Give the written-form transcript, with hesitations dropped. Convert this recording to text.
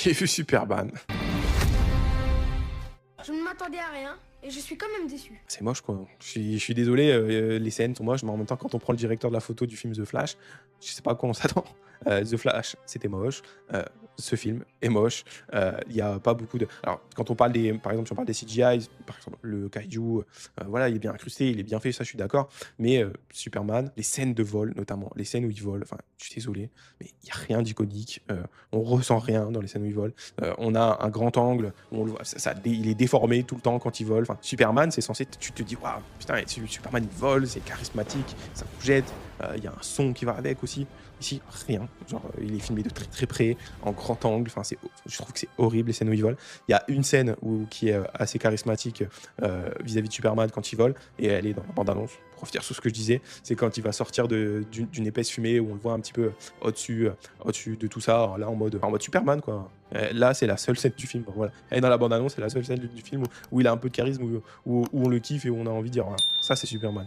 J'ai vu Superman. Je ne m'attendais à rien et je suis quand même déçu. C'est moche, quoi. Je suis désolé, les scènes sont moches, mais en même temps, quand on prend le directeur de la photo du film The Flash, je sais pas à quoi on s'attend. The Flash, c'était moche. Ce film est moche. Il y a pas beaucoup de alors, quand on parle des par exemple, si on parle des CGI, par exemple, le kaiju, voilà, il est bien incrusté, il est bien fait, ça, je suis d'accord. Mais Superman, les scènes de vol, notamment, les scènes où il vole, enfin, je suis désolé, mais il y a rien d'iconique. On ressent rien dans les scènes où il vole. On a un grand angle où on le voit, il est déformé tout le temps quand il vole. Enfin, Superman, c'est censé, tu te dis, waouh, putain, Superman il vole, c'est charismatique, ça nous jette. Il y a un son qui va avec aussi. Ici, rien. Genre, il est filmé de très très près, en grand angle. Enfin, je trouve que c'est horrible les scènes où il vole. Il y a une scène qui est assez charismatique vis-à-vis de Superman quand il vole, et elle est dans la bande-annonce. Pour revenir sur ce que je disais, c'est quand il va sortir d'une épaisse fumée où on le voit un petit peu au-dessus de tout ça, là en mode Superman, quoi. Là, c'est la seule scène du film. Voilà. Et dans la bande-annonce, c'est la seule scène du film où il a un peu de charisme, où on le kiffe et où on a envie de dire, voilà, ça c'est Superman.